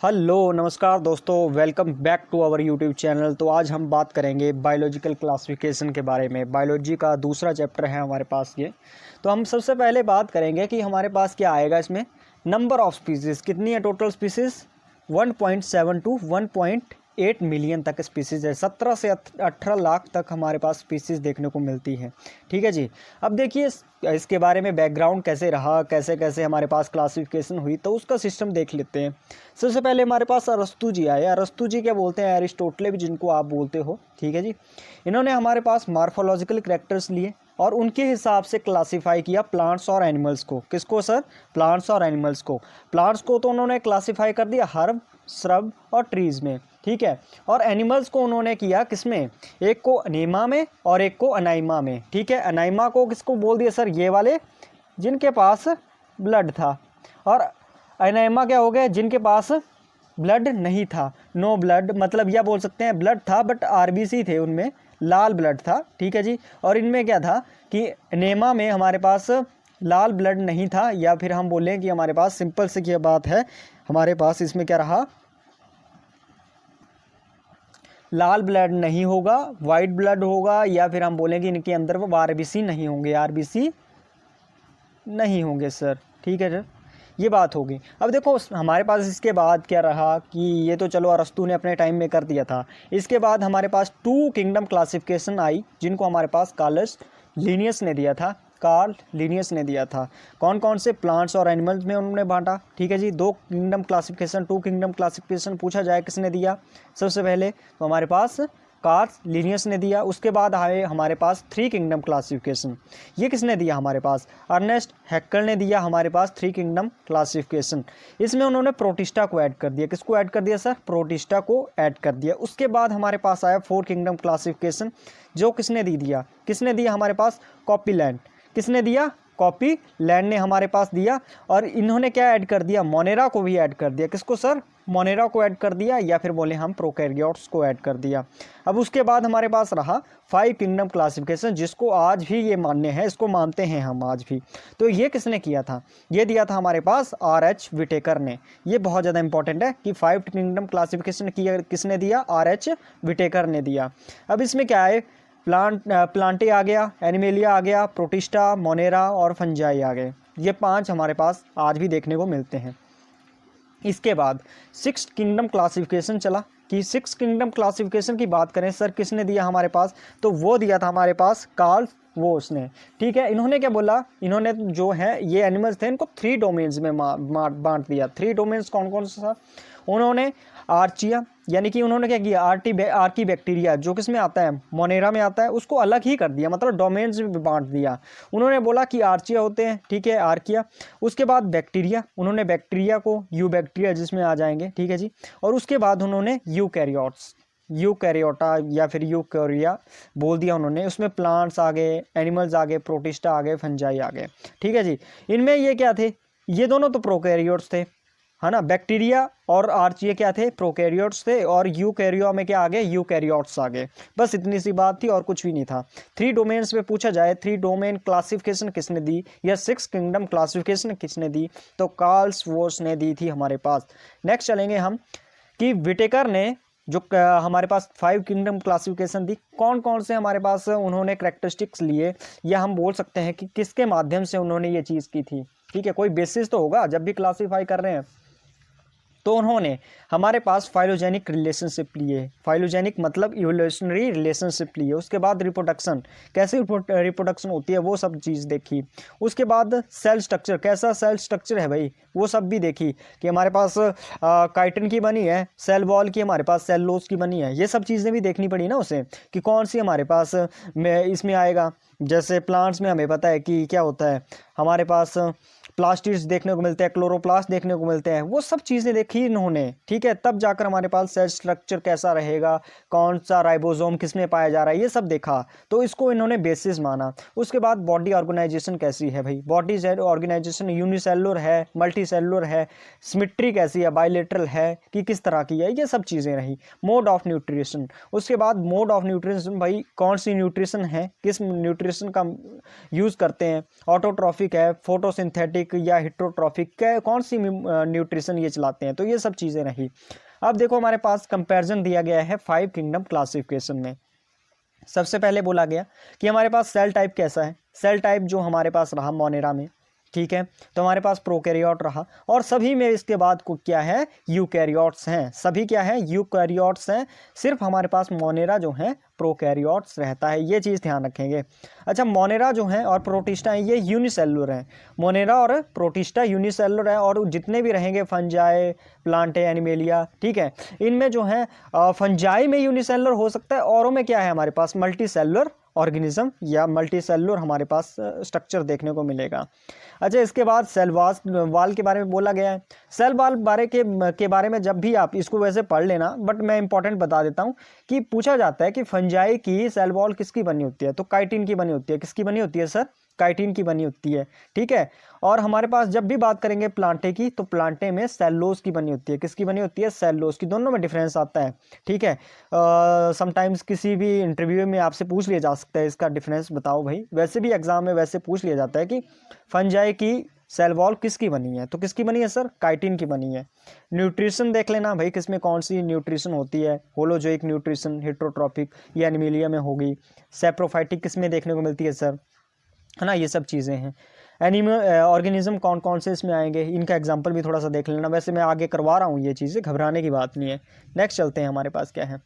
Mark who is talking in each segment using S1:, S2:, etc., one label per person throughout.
S1: Hello नमस्कार दोस्तों, welcome back to our YouTube channel. तो आज हम बात करेंगे बायोलॉजिकल क्लासिफिकेशन के बारे में। बायोलॉजी का दूसरा चैप्टर है हमारे पास ये। तो हम सबसे पहले बात करेंगे कि हमारे पास क्या आएगा इसमें। नंबर ऑफ स्पीसीज़ कितनी है टोटल स्पीसीज़? 1.7 टू 1.8 मिलियन तक स्पीसीज़ है। 17 से 18 लाख तक हमारे पास स्पीसीज़ देखने को मिलती है। ठीक है जी। अब देखिए इसके बारे में बैकग्राउंड कैसे रहा, कैसे कैसे हमारे पास क्लासिफिकेशन हुई, तो उसका सिस्टम देख लेते हैं। सबसे पहले हमारे पास अरस्तु जी आए। अरस्तु जी क्या बोलते हैं, एरिस्टोटले भी जिनको आप बोलते हो, ठीक है जी। इन्होंने हमारे पास मार्फोलॉजिकल कैरेक्टर्स लिए और उनके हिसाब से क्लासिफाई किया प्लांट्स और एनिमल्स को। किसको सर? प्लांट्स और एनिमल्स को। प्लांट्स को तो उन्होंने क्लासिफाई कर दिया हर्ब, श्रब और ट्रीज में, ठीक है। और एनिमल्स को उन्होंने किया किसमें? एक को अनीमा में और एक को अनाइमा में, ठीक है। अनाइमा को किसको बोल दिया सर? ये वाले जिनके पास ब्लड था। और अनाइमा क्या हो गए? जिनके पास ब्लड नहीं था, नो ब्लड, मतलब यह बोल सकते हैं ब्लड था बट आरबीसी थे, उनमें लाल ब्लड था, ठीक है जी। और इनमें क्या था कि अनेमा में हमारे पास लाल ब्लड नहीं था, या फिर हम बोलें कि हमारे पास सिंपल से क्या बात है, हमारे पास इसमें क्या रहा, लाल ब्लड नहीं होगा, वाइट ब्लड होगा, या फिर हम बोलेंगे इनके अंदर वो आरबीसी नहीं होंगे, आरबीसी नहीं होंगे सर, ठीक है सर। ये बात होगी। अब देखो हमारे पास इसके बाद क्या रहा कि ये तो चलो अरस्तु ने अपने टाइम में कर दिया था। इसके बाद हमारे पास टू किंगडम क्लासिफिकेशन आई, जिनको हमारे पास कार्लस लिनियस ने दिया था। कार्ल लिनियस ने दिया था। कौन कौन से? प्लांट्स और एनिमल्स में उन्होंने बांटा, ठीक है जी। दो kingdom classification, two kingdom classification पूछा जाए किसने दिया सबसे पहले, तो हमारे पास कार्ल लिनियस ने दिया। उसके बाद आए हमारे पास थ्री किंगडम क्लासिफिकेशन। ये किसने दिया? हमारे पास अर्नेस्ट हैक्कर ने दिया हमारे पास थ्री किंगडम क्लासिफिकेशन। इसमें उन्होंने प्रोटिस्टा को ऐड कर दिया। किसको ऐड कर दिया सर? प्रोटिस्टा को ऐड कर दिया। उसके बाद हमारे पास आया फोर किंगडम क्लासिफिकेशन, जो किसने दिया? किसने दिया हमारे पास? कॉपीलैंड। किसने दिया? कॉपी लैंड ने हमारे पास दिया। और इन्होंने क्या ऐड कर दिया? मोनेरा को भी ऐड कर दिया। किसको सर? मोनेरा को ऐड कर दिया, या फिर बोले हम प्रोकैरियोट्स को ऐड कर दिया। अब उसके बाद हमारे पास रहा फाइव किंगडम क्लासिफिकेशन, जिसको आज भी ये मान्य है, इसको मानते हैं हम आज भी। तो ये किसने किया था? ये दिया था हमारे पास आर.एच. विटेकर ने। ये बहुत ज़्यादा इंपॉर्टेंट है कि फाइव किंगडम क्लासिफिकेशन किसने दिया? आर.एच. विटेकर ने दिया। अब इसमें क्या है? प्लांटे आ गया, एनिमेलिया आ गया, प्रोटिस्टा, मोनेरा और फंजाई आ गए। ये पांच हमारे पास आज भी देखने को मिलते हैं। इसके बाद सिक्स किंगडम क्लासिफिकेशन चला। कि सिक्स किंगडम क्लासिफिकेशन की बात करें सर, किसने दिया हमारे पास? तो वो दिया था हमारे पास कार्ल वोस ने, ठीक है। इन्होंने क्या बोला? इन्होंने जो है ये एनिमल्स थे, इनको थ्री डोमेन्स में बांट दिया। थ्री डोमेन्स कौन कौन सा? उन्होंने आर्चिया, यानी कि उन्होंने क्या किया, आर्की बैक्टीरिया जो किस में आता है, मोनेरा में आता है, उसको अलग ही कर दिया, मतलब डोमेन्स में बांट दिया। उन्होंने बोला कि आर्चिया होते हैं, ठीक है, आर्किया। उसके बाद बैक्टीरिया, उन्होंने बैक्टीरिया को यू बैक्टीरिया जिसमें आ जाएंगे, ठीक है जी। और उसके बाद उन्होंने यूकैरियोट्स, यूकैरियोटा या फिर यूकैरिया बोल दिया उन्होंने। उसमें प्लांट्स आ गए, एनिमल्स आ गए, प्रोटिस्टा आ गए, फंजाई आ गए, ठीक है जी। इनमें ये क्या थे? ये दोनों तो प्रोकैरियोट्स थे, है ना। बैक्टीरिया और आर्चिया क्या थे? प्रोकैरियोट्स थे। और यूकैरिया में क्या आ गए? यूकैरियोट्स आ गए। बस इतनी सी बात थी और कुछ भी नहीं था। थ्री डोमेन्स में पूछा जाए, थ्री डोमेन क्लासिफिकेशन किसने दी, या सिक्स किंगडम क्लासिफिकेशन किसने दी, तो कार्ल वोस ने दी थी हमारे पास। नेक्स्ट चलेंगे हम कि विटेकर ने जो हमारे पास फाइव किंगडम क्लासिफिकेशन दी, कौन कौन से हमारे पास उन्होंने करेक्टरिस्टिक्स लिए, या हम बोल सकते हैं कि किसके माध्यम से उन्होंने ये चीज़ की थी, ठीक है। कोई बेसिस तो होगा जब भी क्लासीफाई कर रहे हैं। तो उन्होंने हमारे पास फाइलोजेनिक रिलेशनशिप लिए। फाइलोजेनिक मतलब इवोल्यूशनरी रिलेशनशिप लिए। उसके बाद रिप्रोडक्शन, कैसे रिप्रोडक्शन होती है वो सब चीज़ देखी। उसके बाद सेल स्ट्रक्चर, कैसा सेल स्ट्रक्चर है भाई, वो सब भी देखी कि हमारे पास काइटिन की बनी है, सेल वॉल की, हमारे पास सेलुलोज की बनी है। ये सब चीज़ें भी देखनी पड़ी ना उसे, कि कौन सी हमारे पास इसमें आएगा। जैसे प्लांट्स में हमें पता है कि क्या होता है, हमारे पास प्लास्टिड्स देखने को मिलते हैं, क्लोरोप्लास्ट देखने को मिलते हैं, वो सब चीज़ें देखी इन्होंने, ठीक है। तब जाकर हमारे पास सेल स्ट्रक्चर कैसा रहेगा, कौन सा राइबोसोम किस में पाया जा रहा है, ये सब देखा। तो इसको इन्होंने बेसिस माना। उसके बाद बॉडी ऑर्गेनाइजेशन कैसी है भाई, बॉडी ऑर्गेनाइजेशन यूनिसेलुलर है, मल्टी सेलुलर है, सिमेट्री कैसी है, बायलेटरल है, कि किस तरह की है, ये सब चीज़ें रही। मोड ऑफ न्यूट्रिशन, उसके बाद मोड ऑफ न्यूट्रिशन, भाई कौन सी न्यूट्रिशन है, किस न्यूट्रिशन का यूज़ करते हैं, ऑटोट्रॉफिक है, फोटोसिंथेटिक साइक्लिक या हिट्रोट्रॉफिक, कौन सी न्यूट्रिशन ये चलाते हैं, तो ये सब चीज़ें रही। अब देखो हमारे पास कंपैरिजन दिया गया है 5 किंगडम क्लासिफिकेशन में। सबसे पहले बोला गया कि हमारे पास सेल टाइप कैसा है, सेल टाइप जो हमारे पास रहा मोनेरा में, ठीक है, तो हमारे पास प्रोकैरियोट रहा, और सभी में इसके बाद को क्या है, यूकैरियोट्स हैं, सभी क्या है, यूकैरियोट्स हैं, सिर्फ हमारे पास मोनेरा जो है प्रोकैरियोट्स रहता है, ये चीज़ ध्यान रखेंगे। अच्छा, मोनेरा जो है और प्रोटिस्टा है ये यूनिसेलुलर हैं, मोनेरा और प्रोटिस्टा यूनिसेलुलर है, और जितने भी रहेंगे फंजाई, प्लांटे, एनिमेलिया, ठीक है, इनमें जो है फंजाई में यूनिसेलुलर हो सकता है, औरों में क्या है हमारे पास मल्टी सेलुलर ऑर्गेनिज्म या मल्टी सेलुलर हमारे पास स्ट्रक्चर देखने को मिलेगा। अच्छा, इसके बाद सेल वाल के बारे में बोला गया है। सेल वाल के बारे में जब भी आप इसको वैसे पढ़ लेना, बट मैं इंपॉर्टेंट बता देता हूँ कि पूछा जाता है कि फंजाई की सेल वॉल किसकी बनी होती है, तो काइटिन की बनी होती है। किसकी बनी होती है सर, काइटिन की बनी होती है, ठीक है। और हमारे पास जब भी बात करेंगे प्लांटे की, तो प्लांटे में सेलुलोज की बनी होती है। किसकी बनी होती है, सेलुलोज की। दोनों में डिफरेंस आता है, ठीक है। समटाइम्स किसी भी इंटरव्यू में आपसे पूछ लिया जा सकता है इसका डिफरेंस बताओ भाई, वैसे भी एग्जाम में वैसे पूछ लिया जाता है कि फंजाई की सेल वॉल किसकी बनी है, तो किसकी बनी है सर, काइटिन की बनी है। न्यूट्रिशन देख लेना भाई, किसमें कौन सी न्यूट्रिशन होती है, होलोजोइक न्यूट्रिशन, हिट्रोट्रॉपिक या एनिमिलिया में होगी, सेप्रोफाइटिक किसमें देखने को मिलती है सर, है ना, ये सब चीज़ें हैं। एनिमल ऑर्गेनिज्म कौन कौन से इसमें आएंगे, इनका एग्जांपल भी थोड़ा सा देख लेना, वैसे मैं आगे करवा रहा हूँ ये चीज़ें, घबराने की बात नहीं है। नेक्स्ट चलते हैं, हमारे पास क्या है,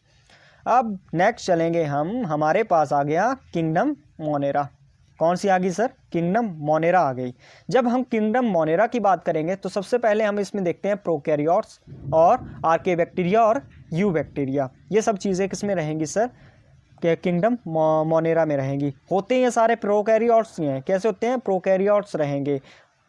S1: अब नेक्स्ट चलेंगे हम, हमारे पास आ गया किंगडम मोनेरा। कौन सी आ गई सर, किंगडम मोनेरा आ गई। जब हम किंगडम मोनेरा की बात करेंगे तो सबसे पहले हम इसमें देखते हैं प्रोकैरियोट्स और आर्के बैक्टीरिया और यू बैक्टीरिया, ये सब चीज़ें किसमें रहेंगी सर, किंगडम मोनेरा में रहेंगी। होते हैं ये सारे प्रोकैरियोट्स ही हैं, कैसे होते हैं, प्रोकैरियोट्स रहेंगे,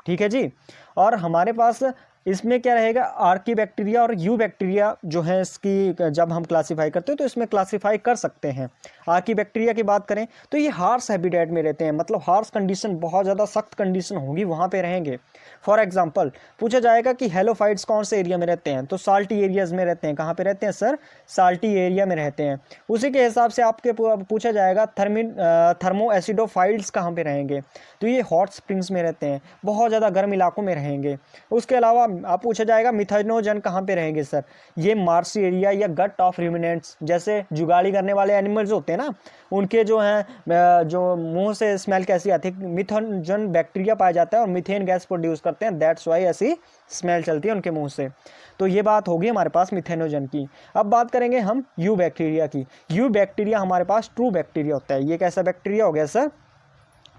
S1: ठीक है जी। और हमारे पास इसमें क्या रहेगा, आर्की बैक्टीरिया और यू बैक्टीरिया जो है, इसकी जब हम क्लासीफाई करते हैं तो इसमें क्लासीफाई कर सकते हैं। आर्की बैक्टीरिया की बात करें तो ये हार्श हैबिटेट में रहते हैं, मतलब हार्श कंडीशन, बहुत ज़्यादा सख्त कंडीशन होगी वहाँ पे रहेंगे। फॉर एग्जांपल पूछा जाएगा कि हेलोफाइट्स कौन से एरिया में रहते हैं, तो साल्टी एरियाज में रहते हैं। कहाँ पे रहते हैं सर, साल्टी एरिया में रहते हैं। उसी के हिसाब से आपके पूछा जाएगा थर्मो एसिडोफाइल्स कहाँ पे रहेंगे, तो ये हॉट स्प्रिंग्स में रहते हैं, बहुत ज़्यादा गर्म इलाकों में रहेंगे। उसके अलावा आप पूछा जाएगा मिथेनोजन कहाँ पे रहेंगे सर, ये मार्स एरिया या गट ऑफ रूमिनेंट्स, जैसे जुगाली करने वाले एनिमल्स होते हैं ना, उनके जो हैं जो मुंह से स्मेल कैसी आती है, मिथेनोजन बैक्टीरिया पाया जाता है और मीथेन गैस प्रोड्यूस करते हैं, दैट्स वाई ऐसी स्मेल चलती है उनके मुंह से। तो ये बात होगी हमारे पास मिथेनोजन की। अब बात करेंगे हम यू बैक्टीरिया की। यू बैक्टीरिया हमारे पास ट्रू बैक्टीरिया होता है। ये कैसा बैक्टीरिया हो गया सर,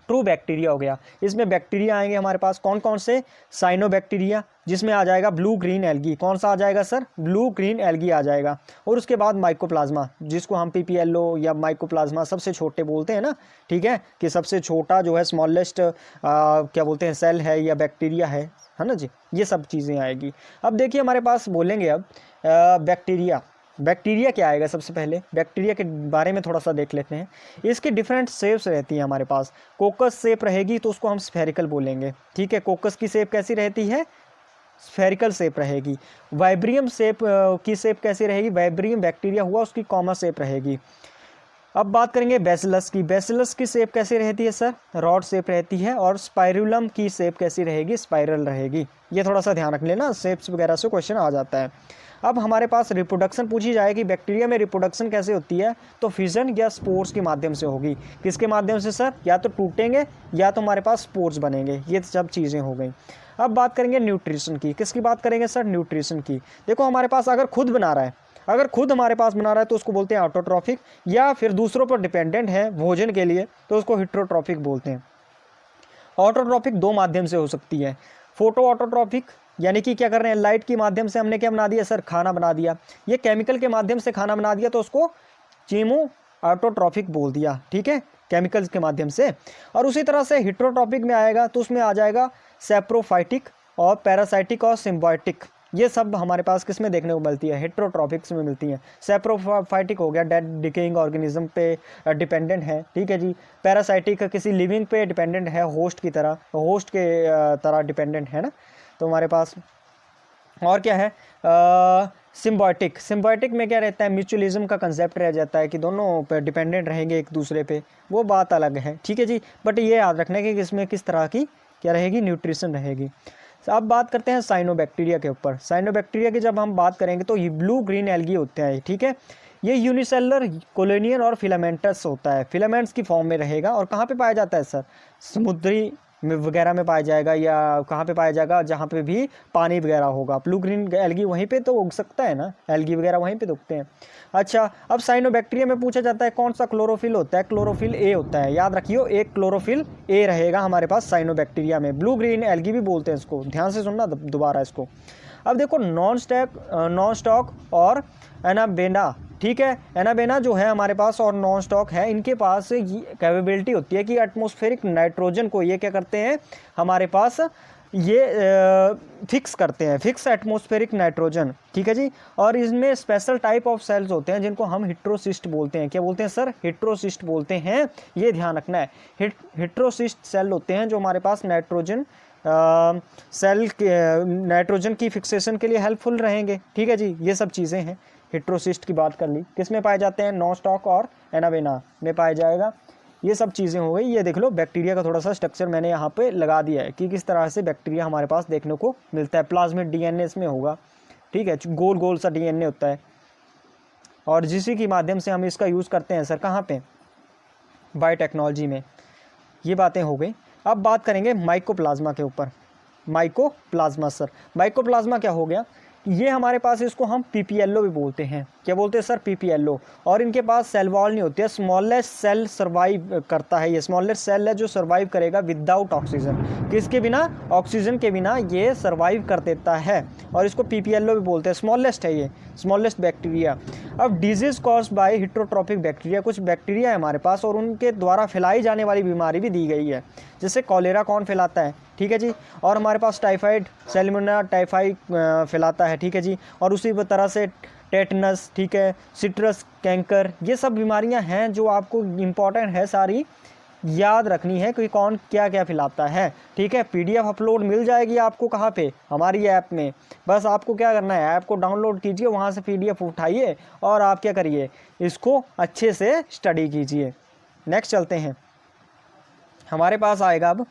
S1: ट्रू बैक्टीरिया हो गया। इसमें बैक्टीरिया आएंगे हमारे पास कौन कौन से, साइनोबैक्टीरिया, जिसमें आ जाएगा ब्लू ग्रीन एल्गी। कौन सा आ जाएगा सर, ब्लू ग्रीन एल्गी आ जाएगा। और उसके बाद माइकोप्लाज्मा, जिसको हम पीपीएलओ या माइकोप्लाज्मा सबसे छोटे बोलते हैं ना, ठीक है, कि सबसे छोटा जो है स्मॉलेस्ट क्या बोलते हैं, सेल है या बैक्टीरिया है ना जी, ये सब चीज़ें आएगी। अब देखिए हमारे पास बोलेंगे अब बैक्टीरिया। बैक्टीरिया क्या आएगा, सबसे पहले बैक्टीरिया के बारे में थोड़ा सा देख लेते हैं। इसकी डिफरेंट शेप्स रहती है हमारे पास। कोकस शेप रहेगी तो उसको हम स्फेरिकल बोलेंगे, ठीक है। कोकस की शेप कैसी रहती है, स्फेरिकल शेप रहेगी। वाइब्रियम शेप की शेप कैसी रहेगी, वाइब्रियम बैक्टीरिया हुआ उसकी कॉमन शेप रहेगी। अब बात करेंगे बेसिलस की। बेसिलस की शेप कैसी रहती है सर, रॉड शेप रहती है। और स्पाइरुलम की शेप कैसी रहेगी, स्पाइरल रहेगी। ये थोड़ा सा ध्यान रख लेना, शेप्स वगैरह से क्वेश्चन आ जाता है। अब हमारे पास रिप्रोडक्शन पूछी जाएगी, बैक्टीरिया में रिप्रोडक्शन कैसे होती है, तो फिजन या स्पोर्स के माध्यम से होगी। किसके माध्यम से सर, या तो टूटेंगे या तो हमारे पास स्पोर्स बनेंगे। ये सब चीज़ें हो गई। अब बात करेंगे न्यूट्रिशन की। किसकी बात करेंगे सर, न्यूट्रिशन की। देखो हमारे पास अगर खुद बना रहा है, अगर खुद हमारे पास बना रहा है तो उसको बोलते हैं ऑटोट्रॉफिक, या फिर दूसरों पर डिपेंडेंट है भोजन के लिए तो उसको हिट्रोट्रॉफिक बोलते हैं। ऑटोट्रॉफिक दो माध्यम से हो सकती है। फोटो ऑटोट्रॉफिक, यानी कि क्या कर रहे हैं, लाइट के माध्यम से हमने क्या बना दिया सर, खाना बना दिया। ये केमिकल के माध्यम से खाना बना दिया तो उसको कीमो ऑटोट्रॉफिक बोल दिया, ठीक है, केमिकल्स के माध्यम से। और उसी तरह से हिट्रोट्रॉफिक में आएगा तो उसमें आ जाएगा सेप्रोफाइटिक और पैरासाइटिक और सिम्बायोटिक। ये सब हमारे पास किस में देखने को मिलती है, हेट्रोट्रॉफिक्स में मिलती हैं। सेप्रोफाइटिक हो गया, डेड डिकेइंग ऑर्गेनिज्म पे डिपेंडेंट है, ठीक है जी। पैरासाइटिक किसी लिविंग पे डिपेंडेंट है, होस्ट की तरह, होस्ट के तरह डिपेंडेंट है ना। तो हमारे पास और क्या है, सिम्बायोटिक। सिम्बायोटिक में क्या रहता है, म्यूचुअलिज्म का कंसेप्ट रह जाता है कि दोनों पे डिपेंडेंट रहेंगे एक दूसरे पे, वो बात अलग है, ठीक है जी। बट ये याद रखना कि इसमें किस तरह की क्या रहेगी, न्यूट्रिशन रहेगी। अब बात करते हैं साइनोबैक्टीरिया के ऊपर। साइनोबैक्टीरिया की जब हम बात करेंगे तो ये ब्लू ग्रीन एल्गी होते हैं, ठीक है। ये यूनिसेलुलर, कॉलोनियल और फिलामेंटस होता है, फिलामेंट्स की फॉर्म में रहेगा। और कहाँ पे पाया जाता है सर, समुद्री में वगैरह में पाया जाएगा, या कहाँ पे पाया जाएगा, जहाँ पे भी पानी वगैरह होगा। ब्लू ग्रीन एल्गी वहीं पे तो उग सकता है ना, एल्गी वगैरह वहीं पे तो उगते हैं। अच्छा, अब साइनोबैक्टीरिया में पूछा जाता है कौन सा क्लोरोफिल होता है, क्लोरोफिल ए होता है। याद रखियो, एक क्लोरोफिल ए रहेगा हमारे पास साइनोबैक्टीरिया में। ब्लू ग्रीन एल्गी भी बोलते हैं इसको, ध्यान से सुनना दोबारा इसको। अब देखो नॉन स्टॉक और एनाबेना, ठीक है। एनाबेना जो है हमारे पास और नॉन स्टॉक है, इनके पास कैपेबिलिटी होती है कि एटमॉस्फेरिक नाइट्रोजन को ये क्या करते हैं हमारे पास, ये फिक्स करते हैं, फिक्स एटमॉस्फेरिक नाइट्रोजन, ठीक है जी। और इसमें स्पेशल टाइप ऑफ सेल्स होते हैं जिनको हम हेट्रोसिस्ट बोलते हैं। क्या बोलते हैं सर, हेट्रोसिस्ट बोलते हैं, ये ध्यान रखना है। हेट्रोसिस्ट सेल होते हैं जो हमारे पास नाइट्रोजन सेल नाइट्रोजन की फिक्सेशन के लिए हेल्पफुल रहेंगे, ठीक है जी। ये सब चीज़ें हैं, हेट्रोसिस्ट की बात कर ली, किस में पाए जाते हैं, नॉन स्टॉक और एनाबेना में पाया जाएगा। ये सब चीज़ें हो गई। ये देख लो बैक्टीरिया का थोड़ा सा स्ट्रक्चर मैंने यहाँ पे लगा दिया है कि किस तरह से बैक्टीरिया हमारे पास देखने को मिलता है। प्लाज्मिड डीएनए इसमें होगा, ठीक है, गोल गोल सा डीएनए होता है, और जिसी के माध्यम से हम इसका यूज़ करते हैं सर, कहाँ पे, बायोटेक्नोलॉजी में। ये बातें हो गई। अब बात करेंगे माइकोप्लाज्मा के ऊपर। माइकोप्लाज्मा सर, माइकोप्लाज्मा क्या हो गया, ये हमारे पास इसको हम पीपीएलओ भी बोलते हैं। क्या बोलते हैं सर, पीपीएलओ। और इनके पास सेल वॉल नहीं होती है, स्मॉलेस्ट सेल सर्वाइव करता है। ये स्मॉलेस्ट सेल है जो सर्वाइव करेगा विदाउट ऑक्सीजन, किसके बिना, ऑक्सीजन के बिना ये सर्वाइव कर देता है, और इसको पीपीएलओ भी बोलते हैं। स्मॉलेस्ट है ये, स्मॉलेस्ट बैक्टीरिया। अब disease cause by heterotrophic bacteria, कुछ बैक्टीरिया है हमारे पास और उनके द्वारा फैलाई जाने वाली बीमारी भी दी गई है। जैसे कॉलेरा कौन फैलाता है, ठीक है जी, और हमारे पास टाइफाइड, सैल्मोनेला टाइफाइड फैलाता है, ठीक है जी। और उसी तरह से टेटनस, ठीक है, सिट्रस कैंकर, ये सब बीमारियां हैं जो आपको इम्पॉर्टेंट है, सारी याद रखनी है कि कौन क्या क्या फैलाता है, ठीक है। पीडीएफ अपलोड मिल जाएगी आपको, कहाँ पे, हमारी ऐप में। बस आपको क्या करना है, ऐप को डाउनलोड कीजिए, वहाँ से पीडीएफ उठाइए और आप क्या करिए, इसको अच्छे से स्टडी कीजिए। नेक्स्ट चलते हैं, हमारे पास आएगा अब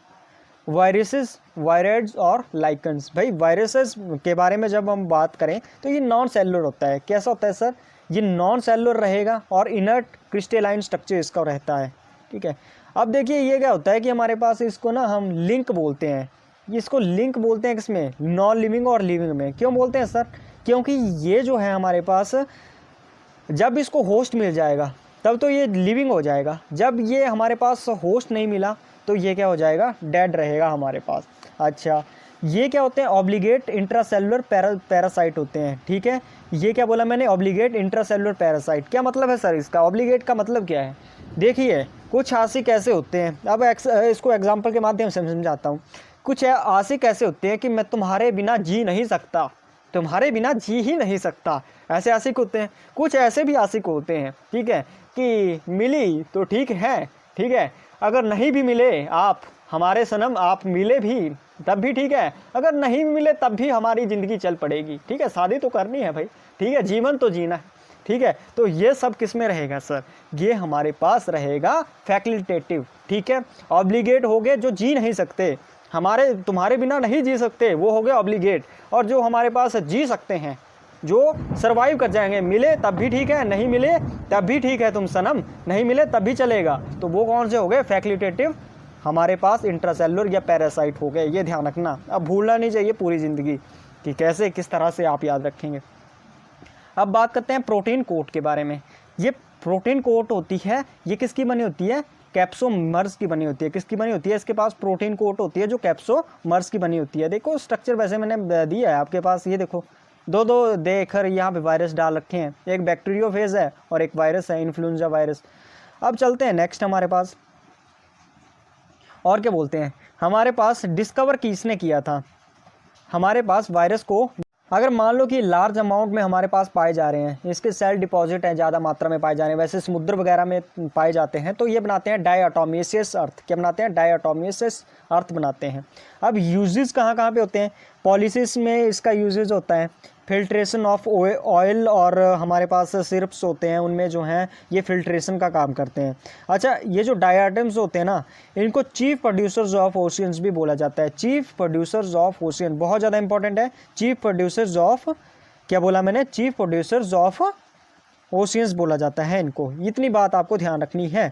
S1: वायरसेस, वायरस और लाइकन्स। भाई वायरसेस के बारे में जब हम बात करें तो ये नॉन सेलुलर होता है। कैसा होता है सर, ये नॉन सेलुलर रहेगा और इनर्ट क्रिस्टलाइन स्ट्रक्चर इसका रहता है, ठीक है। अब देखिए ये क्या होता है कि हमारे पास इसको ना हम लिंक बोलते हैं, इसको लिंक बोलते हैं किसमें, नॉन लिविंग और लिविंग में। क्यों बोलते हैं सर, क्योंकि ये जो है हमारे पास जब इसको होस्ट मिल जाएगा तब तो ये लिविंग हो जाएगा, जब ये हमारे पास होस्ट नहीं मिला तो ये क्या हो जाएगा, डेड रहेगा हमारे पास। अच्छा, ये क्या होते हैं, ऑब्लिगेट इंट्रासेलुलर पैरासाइट होते हैं, ठीक है। ये क्या बोला मैंने, ऑब्लिगेट इंट्रासेलुलर पैरासाइट। क्या मतलब है सर इसका, ऑब्लिगेट का मतलब क्या है, देखिए कुछ आशिक ऐसे होते हैं, अब इसको एग्जाम्पल के माध्यम से समझाता हूँ। कुछ आशिक ऐसे होते हैं कि मैं तुम्हारे बिना जी नहीं सकता, तुम्हारे बिना जी ही नहीं सकता, ऐसे आशिक होते हैं। कुछ ऐसे भी आशिक होते हैं, ठीक है, कि मिली तो ठीक है, ठीक है, अगर नहीं भी मिले आप हमारे सनम, आप मिले भी तब भी ठीक है, अगर नहीं मिले तब भी हमारी ज़िंदगी चल पड़ेगी, ठीक है। शादी तो करनी है भाई, ठीक है, जीवन तो जीना है, ठीक है। तो ये सब किस में रहेगा सर, ये हमारे पास रहेगा फैकल्टेटिव, ठीक है। ऑब्लिगेट हो गए जो जी नहीं सकते, हमारे तुम्हारे बिना नहीं जी सकते, वो हो गए ऑब्लिगेट। और जो हमारे पास जी सकते हैं, जो सरवाइव कर जाएंगे, मिले तब भी ठीक है, नहीं मिले तब भी ठीक है, तुम सनम नहीं मिले तब भी चलेगा, तो वो कौन से हो गए, फैकल्टेटिव हमारे पास इंट्रासेलुलर या पैरासाइट हो गए। ये ध्यान रखना, अब भूलना नहीं चाहिए पूरी ज़िंदगी कि कैसे किस तरह से आप याद रखेंगे। अब बात करते हैं प्रोटीन कोट के बारे में। ये प्रोटीन कोट होती है, ये किसकी बनी होती है, कैप्सोमर्स की बनी होती है। किसकी बनी होती है, इसके पास प्रोटीन कोट होती है जो कैप्सोमर्स की बनी होती है। देखो स्ट्रक्चर वैसे मैंने दिया है आपके पास, ये देखो दो देखकर यहाँ पे वायरस डाल रखे हैं, एक बैक्टीरियोफेज है और एक वायरस है, इन्फ्लुएंजा वायरस। अब चलते हैं नेक्स्ट हमारे पास, और क्या बोलते हैं, हमारे पास डिस्कवर किसने किया था, हमारे पास वायरस को अगर मान लो कि लार्ज अमाउंट में हमारे पास पाए जा रहे हैं, इसके सेल डिपॉजिट हैं, ज़्यादा मात्रा में पाए जा रहे हैं, वैसे समुद्र वगैरह में पाए जाते हैं, तो ये बनाते हैं डायटोमियस अर्थ। क्या बनाते हैं, डायटोमियस अर्थ बनाते हैं। अब यूजेस कहाँ कहाँ पे होते हैं, पॉलिसिस में इसका यूजेस होता है, फिल्ट्रेशन ऑफ ऑयल, और हमारे पास सिरप्स होते हैं उनमें जो हैं ये फिल्ट्रेशन का काम करते हैं। अच्छा, ये जो डायटम्स होते हैं ना, इनको चीफ प्रोड्यूसर्स ऑफ ओशियंस भी बोला जाता है। चीफ प्रोड्यूसर्स ऑफ ओशियन बहुत ज़्यादा इंपॉर्टेंट है। चीफ प्रोड्यूसर्स ऑफ, क्या बोला मैंने, चीफ प्रोड्यूसर्स ऑफ ओशियंस बोला जाता है इनको। इतनी बात आपको ध्यान रखनी है।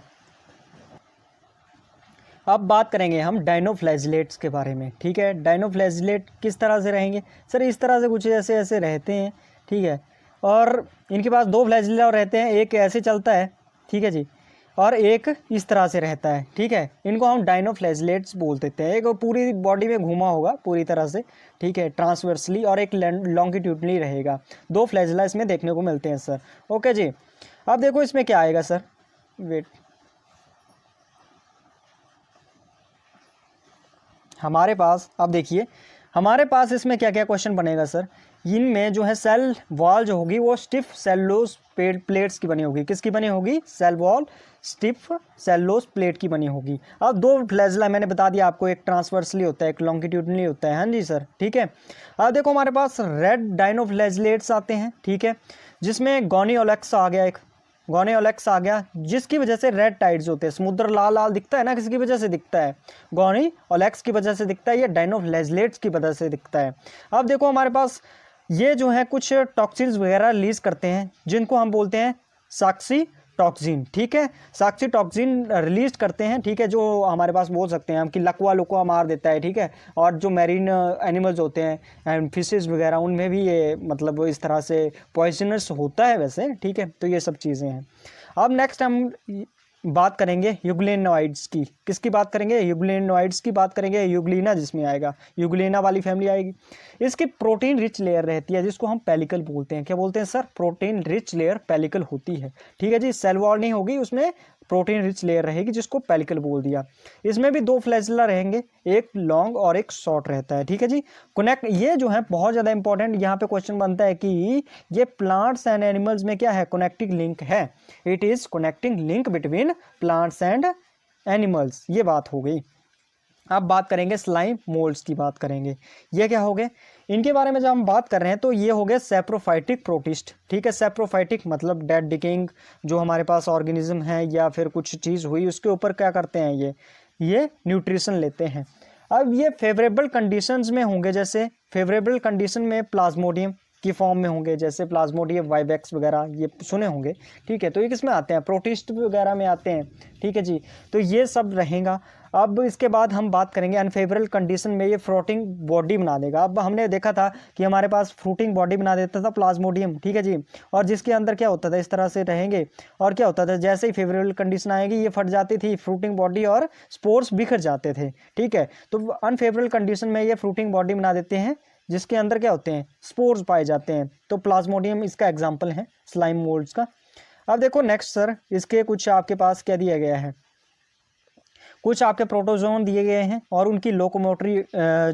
S1: अब बात करेंगे हम डायनोफ्लैजिलेट्स के बारे में, ठीक है। डायनोफ्लैजिलेट किस तरह से रहेंगे सर, इस तरह से कुछ ऐसे ऐसे रहते हैं, ठीक है। और इनके पास दो फ्लैजिला रहते हैं, एक ऐसे चलता है, ठीक है जी, और एक इस तरह से रहता है, ठीक है। इनको हम डायनोफ्लैजिलेट्स बोल देते हैं। एक पूरी बॉडी में घूमा होगा पूरी तरह से, ठीक है, ट्रांसवर्सली, और एक लॉन्गिट्यूडनली रहेगा। दो फ्लैजिला इसमें देखने को मिलते हैं सर। ओके जी, अब देखो इसमें क्या आएगा सर, वेट, हमारे पास, अब देखिए हमारे पास इसमें क्या क्या क्वेश्चन बनेगा सर। इनमें जो है सेल वॉल जो होगी वो स्टिफ सेलुलोज प्लेट्स की बनी होगी। किसकी बनी होगी? Cell wall stiff cellulose plate की बनी होगी। अब दो फ्लैजिला मैंने बता दिया आपको, एक ट्रांसवर्सली होता है, एक लॉन्गिट्यूडनली होता है। हाँ जी सर, ठीक है। अब देखो हमारे पास रेड डायनोफ्लैजिलेट्स आते हैं, ठीक है, जिसमें गोनियोलेक्स आ गया, एक गोनियोलेक्स आ गया, जिसकी वजह से रेड टाइड्स होते हैं। समुद्र लाल लाल दिखता है ना, किसकी वजह से दिखता है? गोनियोलेक्स की वजह से दिखता है, ये डायनोफ्लैजिलेट्स की वजह से दिखता है। अब देखो हमारे पास ये जो है कुछ टॉक्सिन्स वगैरह रिलीज करते हैं, जिनको हम बोलते हैं साक्सी टॉक्सिन, ठीक है। साक्सी टॉक्सिन रिलीज करते हैं, ठीक है, जो हमारे पास बोल सकते हैं हम कि लकवा लुकवा मार देता है, ठीक है। और जो मैरीन एनिमल्स होते हैं एंड फिशेस वगैरह, उनमें भी ये मतलब इस तरह से पॉइजनस होता है वैसे, ठीक है। तो ये सब चीज़ें हैं। अब नेक्स्ट हम बात करेंगे यूग्लेनोइड्स की। किसकी बात करेंगे? यूग्लेनोइड्स की बात करेंगे। यूग्लिना जिसमें आएगा, यूग्लिना वाली फैमिली आएगी। इसकी प्रोटीन रिच लेयर रहती है, जिसको हम पेलिकल बोलते हैं। क्या बोलते हैं sir? Protein rich layer pellicle होती है, ठीक है जी। सेल वॉल नहीं होगी, उसमें प्रोटीन रिच लेयर रहेगी, जिसको पेलिकल बोल दिया। इसमें भी दो फ्लैजिला रहेंगे, एक लॉन्ग और एक शॉर्ट रहता है, ठीक है जी। कनेक्ट, ये जो है बहुत ज़्यादा इंपॉर्टेंट, यहाँ पे क्वेश्चन बनता है कि ये प्लांट्स एंड एनिमल्स में क्या है? कनेक्टिंग लिंक है। It is connecting link between plants and animals, ये बात हो गई। अब बात करेंगे स्लाइम मोल्ड्स की बात करेंगे। ये क्या हो गए? इनके बारे में जब हम बात कर रहे हैं तो ये हो गए सेप्रोफाइटिक प्रोटिस्ट, ठीक है। सेप्रोफाइटिक मतलब डेड डिकेइंग जो हमारे पास ऑर्गेनिज्म है या फिर कुछ चीज़ हुई उसके ऊपर क्या करते हैं, ये न्यूट्रिशन लेते हैं। अब ये फेवरेबल कंडीशंस में होंगे, जैसे फेवरेबल कंडीशन में प्लाज्मोडियम की फॉर्म में होंगे, जैसे प्लाज्मोडियम वाइवेक्स वगैरह ये सुने होंगे, ठीक है। तो ये किसमें आते हैं? प्रोटिस्ट वगैरह में आते हैं, ठीक है जी। तो ये सब रहेगा। अब इसके बाद हम बात करेंगे अनफेवरेबल कंडीशन में ये फ्लोटिंग बॉडी बना देगा। अब हमने देखा था कि हमारे पास फ्रूटिंग बॉडी बना देता था प्लाज्मोडियम, ठीक है जी। और जिसके अंदर क्या होता था, इस तरह से रहेंगे, और क्या होता था, जैसे ही फेवरेबल कंडीशन आएगी ये फट जाती थी फ्रूटिंग बॉडी और स्पोर्स बिखर जाते थे, ठीक है। तो अनफेवरेबल कंडीशन में ये फ्रूटिंग बॉडी बना देते हैं, जिसके अंदर क्या होते हैं? स्पोर्स पाए जाते हैं। तो प्लाज्मोडियम इसका एग्जाम्पल है स्लाइम मोल्ड्स का। अब देखो नेक्स्ट सर, इसके कुछ आपके पास क्या दिया गया है, कुछ आपके प्रोटोजोन दिए गए हैं और उनकी लोकोमोटरी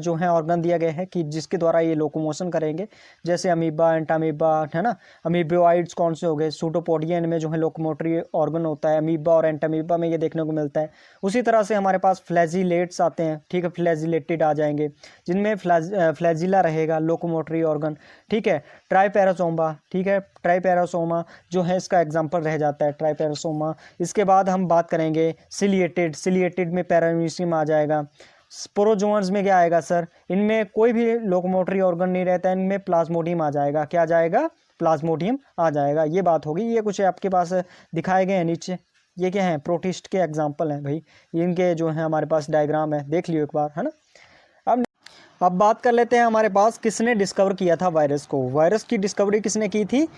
S1: जो है ऑर्गन दिया गया है कि जिसके द्वारा ये लोकोमोशन करेंगे, जैसे अमीबा, एंटामीबा, है ना। अमीबियोइड्स कौन से हो गए? सूडोपोडिया, इनमें जो है लोकोमोटरी ऑर्गन होता है। अमीबा और एंटामीबा में ये देखने को मिलता है। उसी तरह से हमारे पास फ्लैजिलेट्स आते हैं, ठीक है, फ्लैजिलेटेड आ जाएंगे, जिनमें फ्लैजिला रहेगा, लोकोमोटरी ऑर्गन, ठीक है। ट्राइपैरासोमा, ठीक है, ट्राइपैरासोमा जो है इसका एग्जाम्पल रह जाता है, ट्राइपैरासोमा। इसके बाद हम बात करेंगे सिलिएटेड, सिलिएटेड में पैरामीशियम आ जाएगा। स्पोरोजोअन्स में क्या आएगा सर? इनमें कोई भी लोकोमोटरी ऑर्गन नहीं रहता है, इनमें प्लाज्मोडियम आ जाएगा। क्या आ जाएगा? प्लाज्मोडियम आ जाएगा। ये बात होगी। ये कुछ आपके पास दिखाए गए हैं नीचे, ये क्या है? प्रोटिस्ट के एग्जाम्पल हैं भाई, इनके जो है हमारे पास डायग्राम है, देख लियो एक बार, है ना। अब बात कर लेते हैं हमारे पास किसने डिस्कवर किया था वायरस को। वायरस की डिस्कवरी किसने की थी?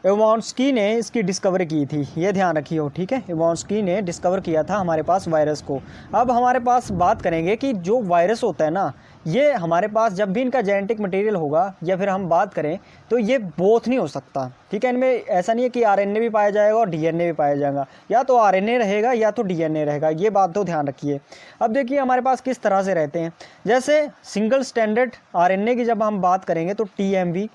S1: इवांस्की ने इसकी डिस्कवरी की थी, ये ध्यान रखिए, ठीक है। इवांस्की ने डिस्कवर किया था हमारे पास वायरस को। अब हमारे पास बात करेंगे कि जो वायरस होता है ना, ये हमारे पास जब भी इनका जेनेटिक मटेरियल होगा या फिर हम बात करें तो ये बोथ नहीं हो सकता, ठीक है। इनमें ऐसा नहीं है कि आरएनए भी पाया जाएगा और डीएनए भी पाया जाएगा, या तो आरएनए रहेगा या तो डीएनए रहेगा, ये बात तो ध्यान रखिए। अब देखिए हमारे पास किस तरह से रहते हैं, जैसे सिंगल स्टैंडर्ड आरएनए की जब हम बात करेंगे तो टीएमवी,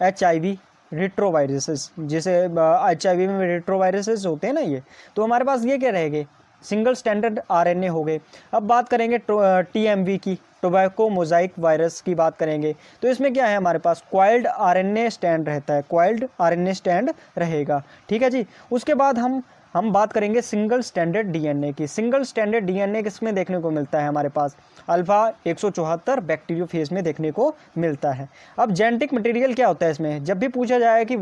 S1: एचआईवी, रेट्रोवायरसेस, जैसे एचआईवी में रेट्रोवायरसेस होते हैं ना, ये तो हमारे पास ये क्या रहेंगे? सिंगल स्टैंडर्ड आरएनए हो गए। अब बात करेंगे टीएमवी की, टोबैको मोजाइक वायरस की बात करेंगे। तो इसमें क्या है, हमारे पास क्वाइल्ड आरएनए स्टैंड रहता है, क्वाइल्ड आरएनए स्टैंड रहेगा, ठीक है जी। उसके बाद हम बात करेंगे सिंगल स्टैंडर्ड डीएनए की। सिंगल स्टैंडर्ड डीएनए किसमें देखने को मिलता है, हमारे पास अल्फा 174 बैक्टीरियोफेज में देखने को मिलता है। अब जेनेटिक मटेरियल क्या होता है इसमें, जब भी पूछा जाए कि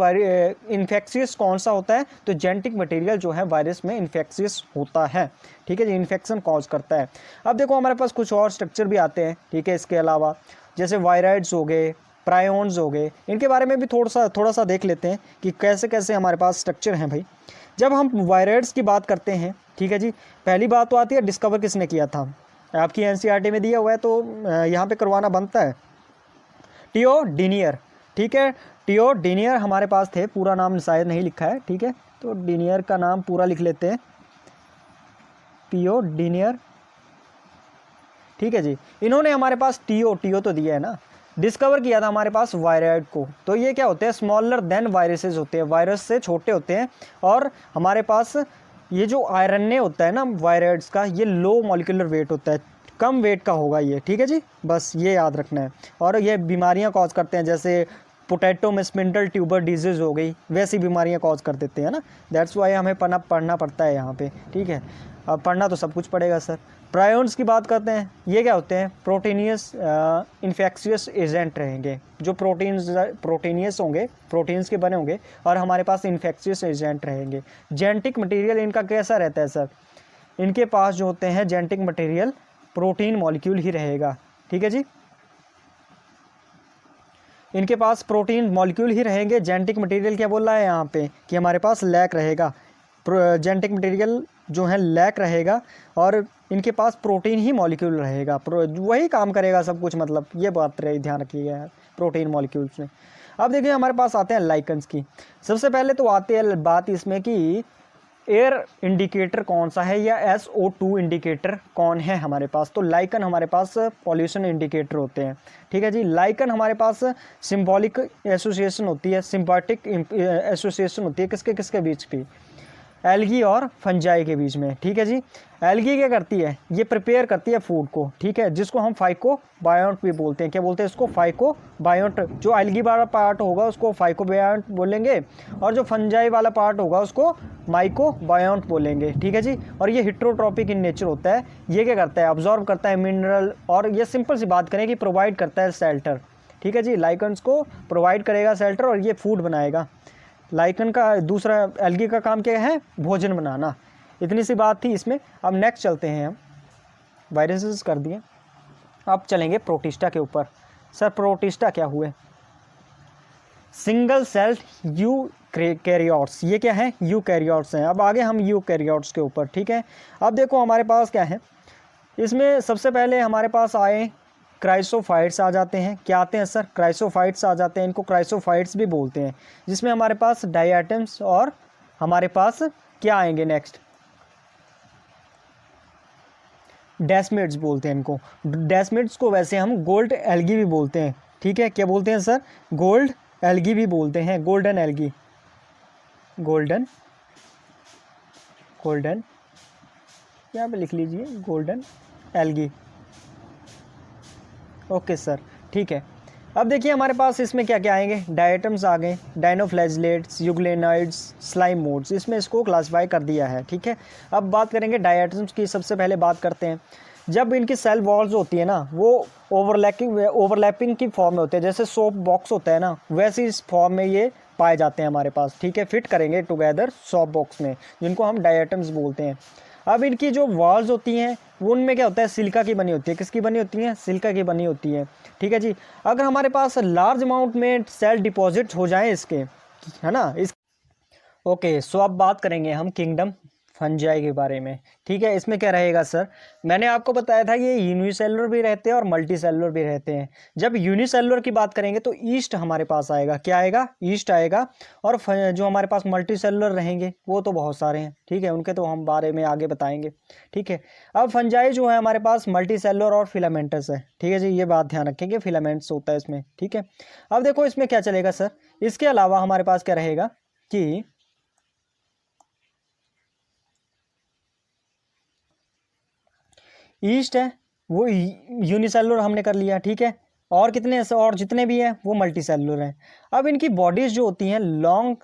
S1: इन्फेक्शियस कौन सा होता है, तो जेनेटिक मटेरियल जो है वायरस में इन्फेक्शियस होता है, ठीक है जी, इन्फेक्शन कॉज करता है। अब देखो हमारे पास कुछ और स्ट्रक्चर भी आते हैं, ठीक है, इसके अलावा जैसे वायराइड्स हो गए, प्रायोन्स हो गए, इनके बारे में भी थोड़ा सा देख लेते हैं कि कैसे कैसे हमारे पास स्ट्रक्चर हैं भाई। जब हम वायराइड्स की बात करते हैं, ठीक है जी, पहली बात तो आती है डिस्कवर किसने किया था, आपकी एनसीईआरटी में दिया हुआ है तो यहाँ पे करवाना बनता है, टियो डीनियर, ठीक है, टियो डीनियर हमारे पास थे, पूरा नाम शायद नहीं लिखा है, ठीक है, तो डीनियर का नाम पूरा लिख लेते हैं, टियो डीनियर, ठीक है जी। इन्होंने हमारे पास टियो तो दिया है ना, डिस्कवर किया था हमारे पास वायराइड को। तो ये क्या होते हैं, स्मॉलर देन वायरसेस होते हैं, वायरस से छोटे होते हैं, और हमारे पास ये जो आरएनए होता है ना वायराइड्स का, ये लो मॉलिक्यूलर वेट होता है, कम वेट का होगा ये, ठीक है जी, बस ये याद रखना है। और ये बीमारियां कॉज करते हैं, जैसे पोटैटो में स्पिंडल ट्यूबर डिजीज़ हो गई, वैसी बीमारियां कॉज कर देते हैं ना, दैट्स वाई हमें पढ़ना पड़ता है यहाँ पे, ठीक है। अब पढ़ना तो सब कुछ पड़ेगा सर। प्रायोन्स की बात करते हैं, ये क्या होते हैं, प्रोटीनियस इन्फेक्शियस एजेंट रहेंगे, जो प्रोटीनियस होंगे, प्रोटीन्स के बने होंगे, और हमारे पास इन्फेक्शियस एजेंट रहेंगे। जेनेटिक मटेरियल इनका कैसा रहता है सर, इनके पास जो होते हैं जेनेटिक मटेरियल प्रोटीन मॉलिक्यूल ही रहेगा, ठीक है जी, इनके पास प्रोटीन मॉलिक्यूल ही रहेंगे। जेनेटिक मटेरियल क्या बोल रहा है यहाँ पे कि हमारे पास लैक रहेगा, जेनेटिक मटेरियल जो है लैक रहेगा, और इनके पास प्रोटीन ही मॉलिक्यूल रहेगा, वही काम करेगा सब कुछ, मतलब ये बात रही, ध्यान रखिएगा प्रोटीन मॉलिक्यूल्स में। अब देखिए हमारे पास आते हैं लाइकन्स की। सबसे पहले तो आती है बात इसमें कि एयर इंडिकेटर कौन सा है, या SO2 इंडिकेटर कौन है हमारे पास। तो लाइकन हमारे पास पॉल्यूशन इंडिकेटर होते हैं, ठीक है जी। लाइकन हमारे पास सिंबॉलिक एसोसिएशन होती है, सिम्बायोटिक एसोसिएशन होती है, किसके किसके बीच की, एल्गी और फंजाई के बीच में, ठीक है जी। एल्गी क्या करती है, ये प्रिपेयर करती है फूड को, ठीक है, जिसको हम फाइकोबायोंट भी बोलते हैं। क्या बोलते हैं इसको, फाइकोबायोंट। जो एल्गी वाला पार्ट होगा उसको फाइकोबायोंट बोलेंगे, और जो फंजाई वाला पार्ट होगा उसको माइकोबायोंट बोलेंगे, ठीक है जी। और ये हिट्रोट्रॉपिक इन नेचर होता है। ये क्या करता है, ऑब्जॉर्व करता है मिनरल, और ये सिंपल सी बात करें कि प्रोवाइड करता है शेल्टर, ठीक है जी। लाइकन्स को प्रोवाइड करेगा शेल्टर, और ये फूड बनाएगा। लाइकन का दूसरा, एल्गी का काम क्या है, भोजन बनाना। इतनी सी बात थी इसमें। अब नेक्स्ट चलते हैं हम, वायरसेस कर दिए, अब चलेंगे प्रोटिस्टा के ऊपर। सर प्रोटिस्टा क्या हुए, सिंगल सेल्ड यूकैरियोट्स, ये क्या है, यूकैरियोट्स हैं। अब आगे हम यूकैरियोट्स के ऊपर, ठीक है। अब देखो हमारे पास क्या है, इसमें सबसे पहले हमारे पास आए क्राइसोफाइट्स आ जाते हैं। क्या आते हैं सर, क्राइसोफाइट्स आ जाते हैं, इनको क्राइसोफाइट्स भी बोलते हैं, जिसमें हमारे पास डायटम्स, और हमारे पास क्या आएंगे नेक्स्ट, डेस्मिड्स बोलते हैं इनको। डेस्मिड्स को वैसे हम गोल्ड एल्गी भी बोलते हैं, ठीक है। क्या बोलते हैं सर, गोल्ड एल्गी भी बोलते हैं, गोल्डन एल्गी, गोल्डन यहाँ पे लिख लीजिए, गोल्डन एल्गी, ओके सर, ठीक है। अब देखिए हमारे पास इसमें क्या क्या आएंगे, डायटम्स आ गए, डाइनोफ्लैजलेट्स, यूग्लेनाइड्स, स्लाइम मोड्स, इसमें इसको क्लासिफाई कर दिया है, ठीक है। अब बात करेंगे डायटम्स की। सबसे पहले बात करते हैं, जब इनकी सेल वॉल्स होती है ना, वो ओवरलैपिंग की फॉर्म में होते हैं, जैसे सोप बॉक्स होता है ना, वैसे इस फॉर्म में ये पाए जाते हैं हमारे पास, ठीक है। फिट करेंगे टुगेदर सोप बॉक्स में, जिनको हम डायटम्स बोलते हैं। अब इनकी जो वॉल्स होती हैं वो उनमें क्या होता है, सिलिका की बनी होती है, किसकी बनी होती है, सिलिका की बनी होती है, ठीक है जी। अगर हमारे पास लार्ज अमाउंट में सेल डिपॉजिट हो जाए इसके, है ना, इस ओके। सो अब बात करेंगे हम किंगडम फंजाई के बारे में, ठीक है। इसमें क्या रहेगा सर, मैंने आपको बताया था ये यूनिसेलुलर भी रहते हैं और मल्टी सेलुलर भी रहते हैं। जब यूनिसेलुलर की बात करेंगे तो ईस्ट हमारे पास आएगा, क्या आएगा, ईस्ट आएगा। और जो हमारे पास मल्टी सेलुलर रहेंगे वो तो बहुत सारे हैं, ठीक है, उनके तो हम बारे में आगे बताएंगे, ठीक है। अब फंजाई जो है हमारे पास मल्टी सेलुलर और फिलामेंटस है, ठीक है जी, ये बात ध्यान रखेंगे, फिलामेंट्स होता है इसमें, ठीक है। अब देखो इसमें क्या चलेगा सर, इसके अलावा हमारे पास क्या रहेगा कि ईस्ट है वो यूनिसेलुलर हमने कर लिया, ठीक है। और कितने और जितने भी हैं वो मल्टी सेलुलर हैं। अब इनकी बॉडीज जो होती हैं लॉन्ग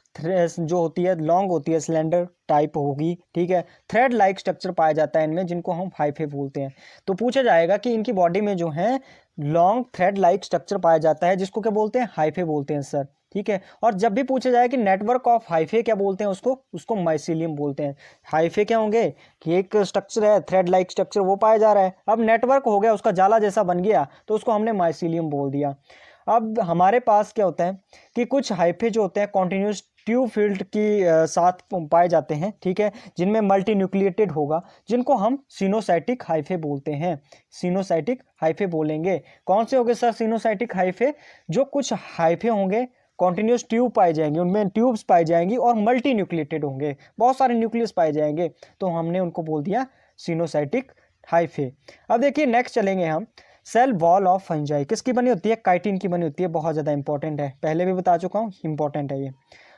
S1: जो होती है लॉन्ग होती है, सिलेंडर टाइप होगी, ठीक है। थ्रेड लाइक स्ट्रक्चर पाया जाता है इनमें, जिनको हम हाइफे बोलते हैं। तो पूछा जाएगा कि इनकी बॉडी में जो है लॉन्ग थ्रेड लाइक स्ट्रक्चर पाया जाता है, जिसको क्या बोलते हैं, हाइफे बोलते हैं सर, ठीक है। और जब भी पूछा जाए कि नेटवर्क ऑफ हाइफे क्या बोलते हैं उसको माइसीलियम बोलते हैं। हाइफे क्या होंगे कि एक स्ट्रक्चर है थ्रेड लाइक स्ट्रक्चर वो पाया जा रहा है, अब नेटवर्क हो गया उसका जाला जैसा बन गया तो उसको हमने माइसीलियम बोल दिया। अब हमारे पास क्या होता है कि कुछ हाइफे जो होते हैं कॉन्टिन्यूस ट्यूब फील्ड की साथ पाए जाते हैं, ठीक है, जिनमें मल्टी न्यूक्लिएटेड होगा, जिनको हम सिनोसाइटिक हाइफे बोलते हैं। सिनोसाइटिक हाइफे बोलेंगे। कौन से होंगे सर सिनोसाइटिक हाइफे? जो कुछ हाइफे होंगे कॉन्टिन्यूस ट्यूब पाए जाएंगे, उनमें ट्यूब्स पाई जाएंगी और मल्टी न्यूक्लिएटेड होंगे, बहुत सारे न्यूक्लियस पाए जाएंगे, तो हमने उनको बोल दिया सिनोसाइटिक हाइफे। अब देखिए नेक्स्ट चलेंगे हम, सेल वॉल ऑफ फंजाई किसकी बनी होती है? काइटिन की बनी होती है। बहुत ज़्यादा इंपॉर्टेंट है, पहले भी बता चुका हूँ, इंपॉर्टेंट है ये।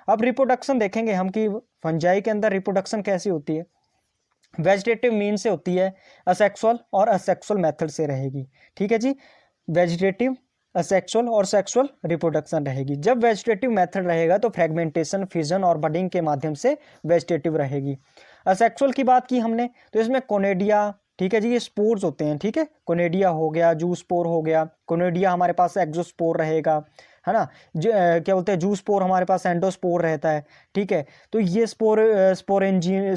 S1: अब रिप्रोडक्शन देखेंगे हम कि फंजाई के अंदर रिप्रोडक्शन कैसी होती है। वेजिटेटिव मीन से होती है, असेक्सुअल और असेक्सुअल मेथड से रहेगी, ठीक है जी। वेजिटेटिव, असेक्सुअल और सेक्सुअल रिप्रोडक्शन रहेगी। जब वेजिटेटिव मेथड रहेगा तो फ्रेगमेंटेशन, फिजन और बडिंग के माध्यम से वेजिटेटिव रहेगी। असेक्सुअल की बात की हमने तो इसमें कोनेडिया, ठीक है जी, ये स्पोर्स होते हैं, ठीक है। कोनेडिया हो गया, जूस्पोर हो गया। कोनेडिया हमारे पास एक्सोस्पोर रहेगा, है ना। क्या बोलते हैं, जूस्पोर हमारे पास एंडोस्पोर रहता है, ठीक है। तो ये स्पोरेंजियम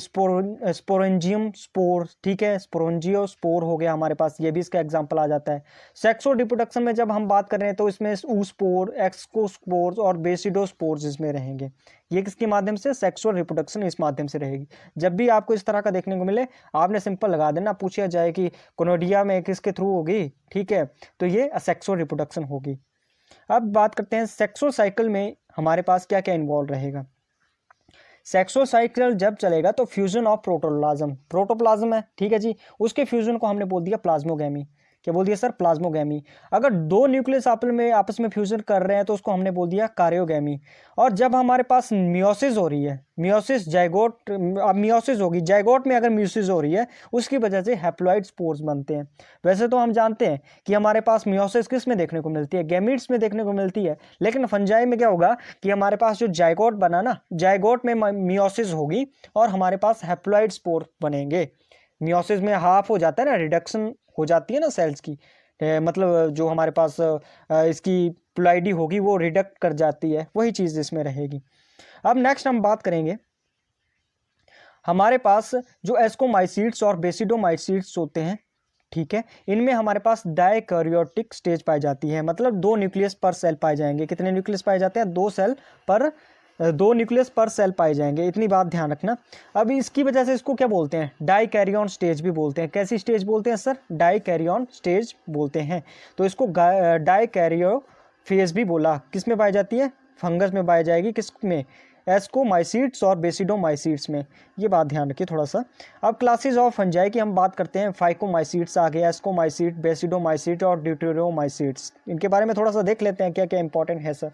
S1: स्पोर, ठीक है, स्पोरेंजियो स्पोर हो गया हमारे पास, ये भी इसका एग्जांपल आ जाता है। सेक्सुअल रिप्रोडक्शन में जब हम बात कर रहे हैं तो इसमें ऊस्पोर, एक्सकोस्पोर्स और बेसिडोस्पोर्स इसमें रहेंगे। ये किसके माध्यम से? सेक्सुअल रिप्रोडक्शन इस माध्यम से रहेगी। जब भी आपको इस तरह का देखने को मिले आपने सिंपल लगा देना, पूछा जाए कि कोनोडिया में किसके थ्रू होगी, ठीक है, तो ये असेक्सुअल रिप्रोडक्शन होगी। अब बात करते हैं सेक्सुअल साइकिल में हमारे पास क्या क्या इन्वॉल्व रहेगा। सेक्सुअल साइकिल जब चलेगा तो फ्यूजन ऑफ प्रोटोप्लाज्म, प्रोटोप्लाज्म है, ठीक है जी, उसके फ्यूजन को हमने बोल दिया प्लाज्मोगैमी। क्या बोल दिया सर? प्लाज्मोगैमी। अगर दो न्यूक्लियस आपस में फ्यूजन कर रहे हैं तो उसको हमने बोल दिया कारियोगैमी। और जब हमारे पास मियोसिस हो रही है, मियोसिस जाइगोट, अब मियोसिस होगी, जाइगोट में अगर मियोसिस हो रही है उसकी वजह से हैप्लॉइड स्पोर्स बनते हैं। वैसे तो हम जानते हैं कि हमारे पास मियोसिस किस में देखने को मिलती है? गैमीट्स में देखने को मिलती है। लेकिन फंजाई में क्या होगा कि हमारे पास जो जाइगोट बना ना, जाइगोट में मियोसिस होगी और हमारे पास हैप्लॉइड स्पोर बनेंगे। मियोसिस में हाफ हो जाता है ना, रिडक्शन हो जाती है ना सेल्स की, मतलब जो हमारे पास इसकी प्लॉइडी होगी वो रिडक्ट कर जाती है, वही चीज़ इसमें रहेगी। अब नेक्स्ट हम बात करेंगे, हमारे पास जो एस्कोमाइसीट्स और बेसिडोमाइसीट्स होते हैं, ठीक है, इनमें हमारे पास डायकैरियोटिक स्टेज पाई जाती है, मतलब 2 न्यूक्लियस पर सेल पाए जाएंगे। कितने न्यूक्लियस पाए जाते हैं? 2 न्यूक्लियस पर सेल पाए जाएंगे, इतनी बात ध्यान रखना। अब इसकी वजह से इसको क्या बोलते हैं? डाइकैरियन स्टेज भी बोलते हैं। कैसी स्टेज बोलते हैं सर? डाइकैरियन स्टेज बोलते हैं। तो इसको डाइकैरियो फेज भी बोला। किस में पाई जाती है? फंगस में पाई जाएगी। किस में? एस्कोमाइसीट्स और बेसिडोमाइसीट्स में। ये बात ध्यान रखिए थोड़ा सा। अब क्लासेस ऑफ फंजाई की हम बात करते हैं। फाइकोमाइसीट्स आ गए, एस्कोमाइसीट, बेसिडोमाइसीट और ड्यूटेरोमाइसीट्स। इनके बारे में थोड़ा सा देख लेते हैं क्या क्या इंपॉर्टेंट है सर।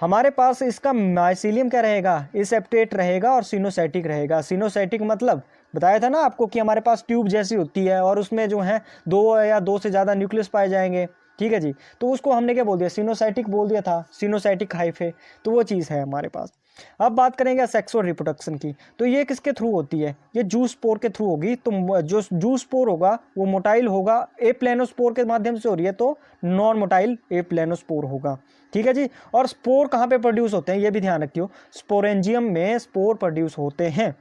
S1: हमारे पास इसका माइसीलियम क्या रहेगा? एसेप्टेट रहेगा और सिनोसाइटिक रहेगा। सिनोसाइटिक मतलब बताया था ना आपको कि हमारे पास ट्यूब जैसी होती है और उसमें जो है 2 या 2 से ज़्यादा न्यूक्लियस पाए जाएंगे, ठीक है जी। तो उसको हमने क्या बोल दिया? सिनोसाइटिक बोल दिया था, सिनोसाइटिक हाइफे। तो वो चीज़ है हमारे पास। अब बात करेंगे सेक्सुअल रिप्रोडक्शन की, तो ये किसके थ्रू होती है? ये जूस्पोर के थ्रू होगी। तो जो जूस्पोर होगा वो मोटाइल होगा, ए प्लेनोस्पोर के माध्यम से हो रही है तो नॉन मोटाइल ए प्लेनोस्पोर होगा, ठीक है जी। और स्पोर कहाँ पे प्रोड्यूस होते हैं ये भी ध्यान रखियो, स्पोरेंजियम में स्पोर प्रोड्यूस होते हैं।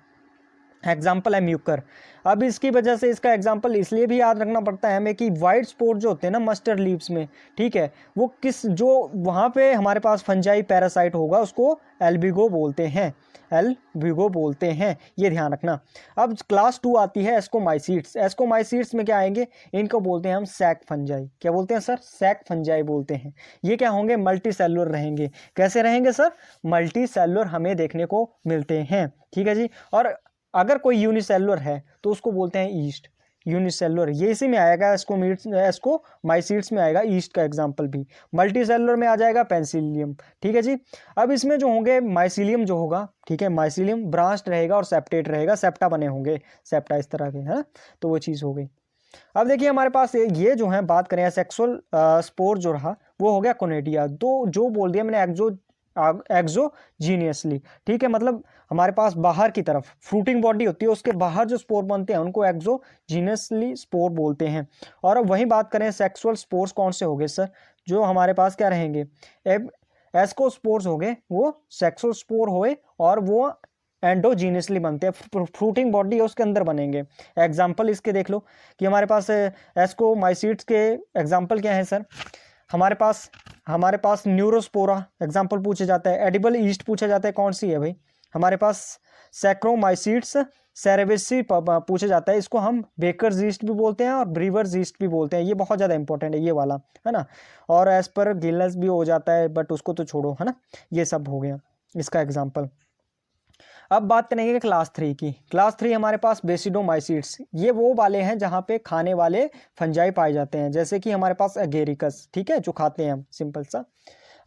S1: एग्जाम्पल है म्यूकर। अब इसकी वजह से इसका एग्जाम्पल इसलिए भी याद रखना पड़ता है हमें कि वाइट स्पोर जो होते हैं ना मस्टर्ड लीव्स में, ठीक है, वो जो वहाँ पे हमारे पास फंजाई पैरासाइट होगा उसको एल्बिगो बोलते हैं, एल्बिगो बोलते हैं, ये ध्यान रखना। अब क्लास 2 आती है एस्कोमाइसीट्स। एस्कोमाइसीट्स में क्या आएंगे? इनको बोलते हैं हम सैक फंजाई। क्या बोलते हैं सर? सैक फंजाई बोलते हैं। ये क्या होंगे? मल्टी सेलुलर रहेंगे। कैसे रहेंगे सर? मल्टी सेलुलर हमें देखने को मिलते हैं, ठीक है जी। और अगर कोई यूनिसेलुलर है तो उसको बोलते हैं ईस्ट, यूनिसेलुलर। ये इसी में आएगा, एस्कोमाइसीट्स में आएगा ईस्ट का एग्जांपल भी। मल्टी सेलुलर में आ जाएगा पेंसिलियम, ठीक है जी। अब इसमें जो होंगे माइसीलियम जो होगा, ठीक है, माइसीलियम ब्रांच्ड रहेगा और सेप्टेट रहेगा, सेप्टा बने होंगे, सेप्टा इस तरह के, है ना। तो वो चीज़ हो गई। अब देखिए हमारे पास ये जो है बात करें सेक्सुअल स्पोर जो रहा वो हो गया कोनेडिया, दो जो बोल दिया मैंने एक्सोजीनियसली, ठीक है, मतलब हमारे पास बाहर की तरफ फ्रूटिंग बॉडी होती है उसके बाहर जो स्पोर बनते हैं उनको एक्सोजीनियसली स्पोर बोलते हैं। और अब वही बात करें सेक्सुअल स्पोर्स कौन से हो गए सर, जो हमारे पास क्या रहेंगे, एस्कोस्पोर्स हो गए, वो सेक्सुअल स्पोर हुए और वो एंडोजीनियसली बनते हैं, फ्रूटिंग बॉडी है उसके अंदर बनेंगे। एग्जाम्पल इसके देख लो कि हमारे पास एस्कोमाइसीट्स के एग्जाम्पल क्या है सर, हमारे पास न्यूरोस्पोरा एग्जाम्पल पूछा जाता है, एडिबल ईस्ट पूछा जाता है, कौन सी है भाई, हमारे पास सैक्रोमाइसीट्स सेरेवेसी पूछा जाता है, इसको हम बेकर्स ईस्ट भी बोलते हैं और ब्रीवर्स ईस्ट भी बोलते हैं, ये बहुत ज़्यादा इंपॉर्टेंट है ये वाला, है ना। और एज पर गिलनेस भी हो जाता है बट उसको तो छोड़ो, है ना, ये सब हो गया इसका एग्जाम्पल। अब बात करेंगे क्लास 3 की। क्लास 3 हमारे पास बेसिडोमाइसीट्स, ये वो वाले हैं जहाँ पे खाने वाले फंजाई पाए जाते हैं, जैसे कि हमारे पास एगेरिकस, ठीक है, जो खाते हैं हम, सिंपल सा।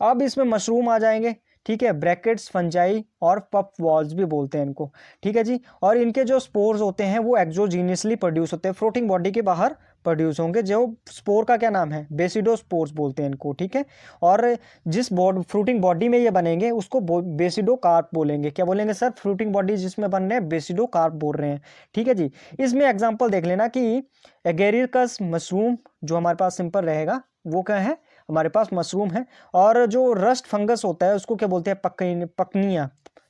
S1: अब इसमें मशरूम आ जाएंगे, ठीक है, ब्रैकेट्स, फंजाई और पप वॉल्स भी बोलते हैं इनको, ठीक है जी। और इनके जो स्पोर्स होते हैं वो एक्सोजीनियसली प्रोड्यूस होते हैं, फ्लोटिंग बॉडी के बाहर प्रोड्यूस होंगे, जो स्पोर का क्या नाम है, बेसिडोस्पोर्स बोलते हैं इनको, ठीक है। और जिस फ्रूटिंग बॉडी में ये बनेंगे उसको बेसिडोकार्प बोलेंगे, क्या बोलेंगे सर, फ्रूटिंग बॉडी जिसमें बन रहे हैं बेसिडोकार्प बोल रहे हैं, ठीक है जी। इसमें एग्जाम्पल देख लेना कि एगेरिकस मशरूम जो हमारे पास सिंपल रहेगा वो क्या है, हमारे पास मशरूम है। और जो रस्ट फंगस होता है उसको क्या बोलते हैं, पकनिया,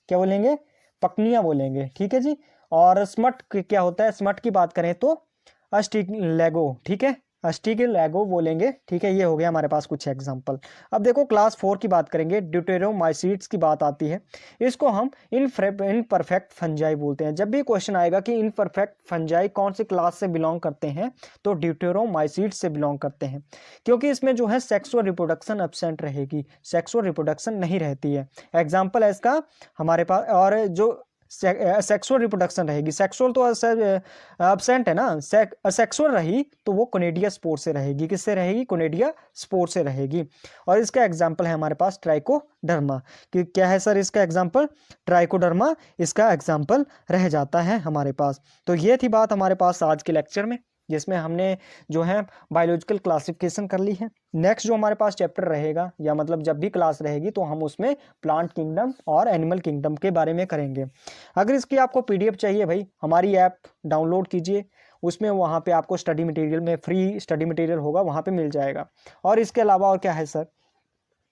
S1: क्या बोलेंगे, पकनिया बोलेंगे, ठीक है जी। और स्मट क्या होता है, स्मट की बात करें तो अस्टिगलैगो, ठीक है, अस्टिगलैगो बोलेंगे, ठीक है। ये हो गया हमारे पास कुछ एग्जांपल। अब देखो क्लास 4 की बात करेंगे, ड्यूटेरोमाइसीट्स की बात आती है, इसको हम इनपरफेक्ट फंजाई बोलते हैं। जब भी क्वेश्चन आएगा कि इनपरफेक्ट फंजाई कौन सी क्लास से बिलोंग करते हैं, तो ड्यूटेरोमाइसीट्स से बिलोंग करते हैं, क्योंकि इसमें जो है सेक्सुअल रिप्रोडक्शन एब्सेंट रहेगी, सेक्सुअल रिप्रोडक्शन नहीं रहती है। एग्जाम्पल है इसका हमारे पास, और जो सेक्सुअल रिप्रोडक्शन रहेगी, सेक्सुअल तो एब्सेंट है ना, सेक्सुअल रही तो वो कोनेडिया स्पोर से रहेगी, किससे रहेगी, कोनेडिया स्पोर से रहेगी। और इसका एग्जांपल है हमारे पास ट्राइकोडर्मा, कि क्या है सर इसका एग्जांपल, ट्राइकोडर्मा इसका एग्जांपल रह जाता है हमारे पास। तो ये थी बात हमारे पास आज के लेक्चर में, जिसमें हमने जो है बायोलॉजिकल क्लासिफिकेशन कर ली है। नेक्स्ट जो हमारे पास चैप्टर रहेगा, या मतलब जब भी क्लास रहेगी, तो हम उसमें प्लांट किंगडम और एनिमल किंगडम के बारे में करेंगे। अगर इसकी आपको पीडीएफ चाहिए भाई, हमारी ऐप डाउनलोड कीजिए, उसमें वहाँ पे आपको स्टडी मटेरियल में फ्री स्टडी मटेरियल होगा, वहाँ पे मिल जाएगा। और इसके अलावा और क्या है सर,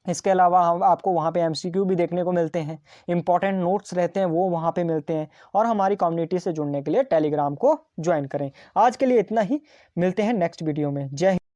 S1: इसके अलावा हम आपको वहाँ पे एमसीक्यू भी देखने को मिलते हैं, इंपॉर्टेंट नोट्स रहते हैं वो वहाँ पे मिलते हैं। और हमारी कम्युनिटी से जुड़ने के लिए टेलीग्राम को ज्वाइन करें। आज के लिए इतना ही, मिलते हैं नेक्स्ट वीडियो में। जय हिंद।